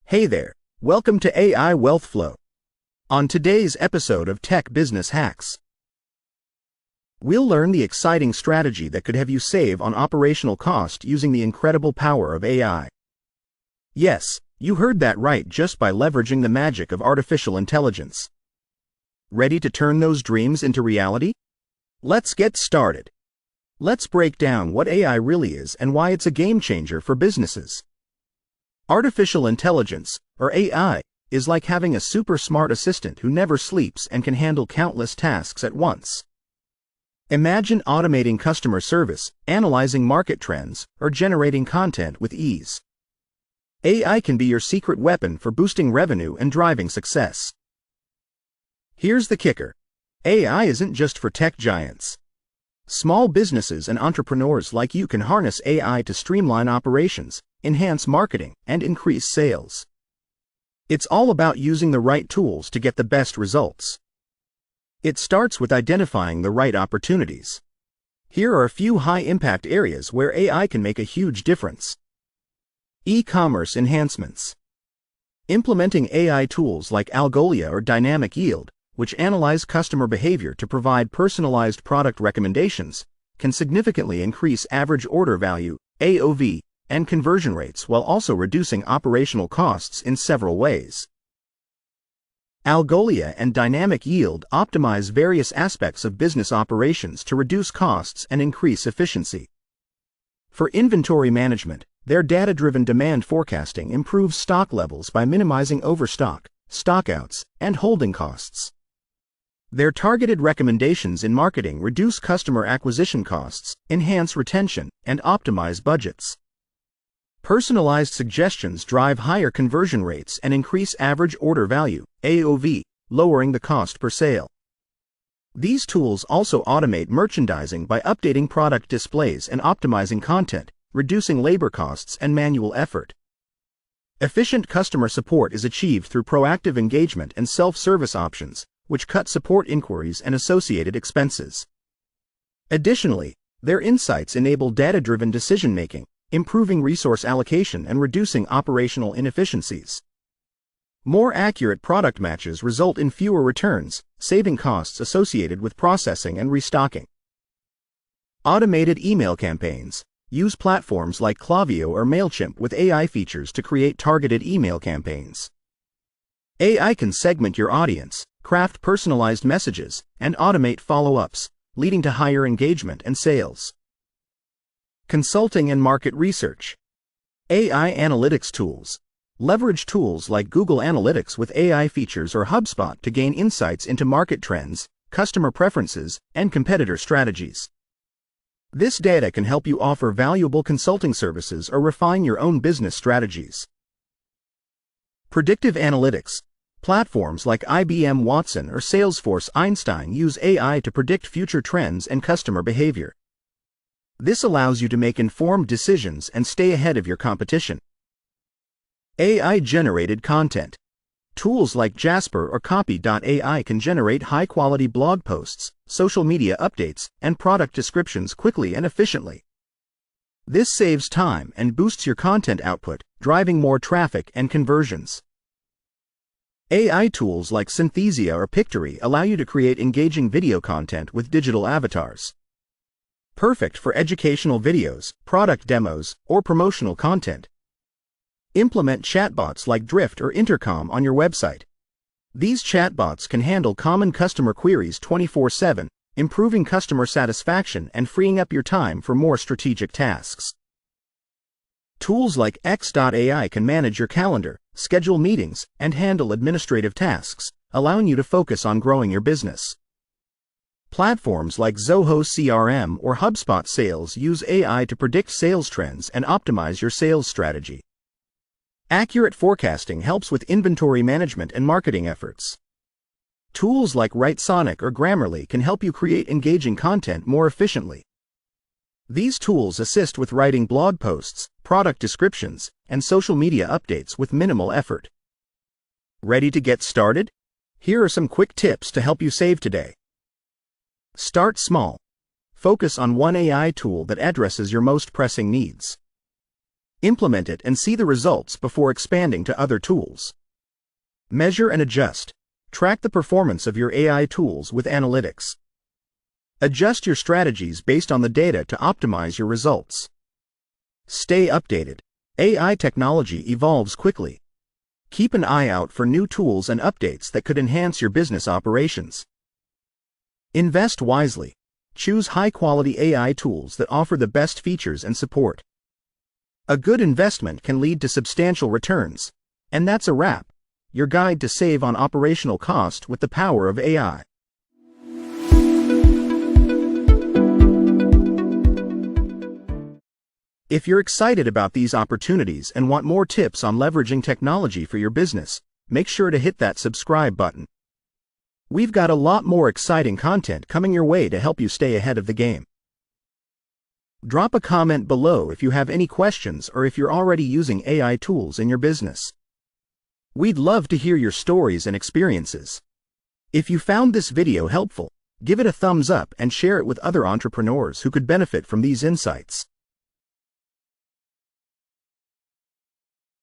Hey there, welcome to AI Wealth Flow. On today's episode of Tech Business Hacks, we'll learn the exciting strategy that could have you save on operational cost using the incredible power of AI. Yes, you heard that right, just by leveraging the magic of artificial intelligence. Ready to turn those dreams into reality? Let's get started. Let's break down what AI really is and why it's a game changer for businesses. Artificial intelligence, or AI, is like having a super smart assistant who never sleeps and can handle countless tasks at once. Imagine automating customer service, analyzing market trends, or generating content with ease. AI can be your secret weapon for boosting revenue and driving success. Here's the kicker: AI isn't just for tech giants. Small businesses and entrepreneurs like you can harness AI to streamline operations, enhance marketing, and increase sales. It's all about using the right tools to get the best results. It starts with identifying the right opportunities. Here are a few high-impact areas where AI can make a huge difference. E-commerce enhancements. Implementing AI tools like Algolia or Dynamic Yield, which analyze customer behavior to provide personalized product recommendations, can significantly increase average order value, AOV, and conversion rates while also reducing operational costs in several ways. Algolia and Dynamic Yield optimize various aspects of business operations to reduce costs and increase efficiency. For inventory management, their data-driven demand forecasting improves stock levels by minimizing overstock, stockouts, and holding costs. Their targeted recommendations in marketing reduce customer acquisition costs, enhance retention, and optimize budgets. Personalized suggestions drive higher conversion rates and increase average order value, AOV, lowering the cost per sale. These tools also automate merchandising by updating product displays and optimizing content, reducing labor costs and manual effort. Efficient customer support is achieved through proactive engagement and self-service options, which cut support inquiries and associated expenses. Additionally, their insights enable data-driven decision-making, improving resource allocation and reducing operational inefficiencies. More accurate product matches result in fewer returns, saving costs associated with processing and restocking. Automated email campaigns. Use platforms like Klaviyo or MailChimp with AI features to create targeted email campaigns. AI can segment your audience, craft personalized messages, and automate follow-ups, leading to higher engagement and sales. Consulting and market research. AI analytics tools. Leverage tools like Google Analytics with AI features or HubSpot to gain insights into market trends, customer preferences, and competitor strategies. This data can help you offer valuable consulting services or refine your own business strategies. Predictive analytics. Platforms like IBM Watson or Salesforce Einstein use AI to predict future trends and customer behavior. This allows you to make informed decisions and stay ahead of your competition. AI-generated content. Tools like Jasper or Copy.ai can generate high-quality blog posts, social media updates, and product descriptions quickly and efficiently. This saves time and boosts your content output, driving more traffic and conversions. AI tools like Synthesia or Pictory allow you to create engaging video content with digital avatars. Perfect for educational videos, product demos, or promotional content. Implement chatbots like Drift or Intercom on your website. These chatbots can handle common customer queries 24/7, improving customer satisfaction and freeing up your time for more strategic tasks. Tools like X.ai can manage your calendar, schedule meetings, and handle administrative tasks, allowing you to focus on growing your business. Platforms like Zoho CRM or HubSpot Sales use AI to predict sales trends and optimize your sales strategy. Accurate forecasting helps with inventory management and marketing efforts. Tools like Writesonic or Grammarly can help you create engaging content more efficiently. These tools assist with writing blog posts, product descriptions, and social media updates with minimal effort. Ready to get started? Here are some quick tips to help you save today. Start small. Focus on one AI tool that addresses your most pressing needs. Implement it and see the results before expanding to other tools. Measure and adjust. Track the performance of your AI tools with analytics. Adjust your strategies based on the data to optimize your results. Stay updated. AI technology evolves quickly. Keep an eye out for new tools and updates that could enhance your business operations. Invest wisely. Choose high-quality AI tools that offer the best features and support. A good investment can lead to substantial returns. And that's a wrap. Your guide to save on operational cost with the power of AI. If you're excited about these opportunities and want more tips on leveraging technology for your business, make sure to hit that subscribe button. We've got a lot more exciting content coming your way to help you stay ahead of the game. Drop a comment below if you have any questions or if you're already using AI tools in your business. We'd love to hear your stories and experiences. If you found this video helpful, give it a thumbs up and share it with other entrepreneurs who could benefit from these insights.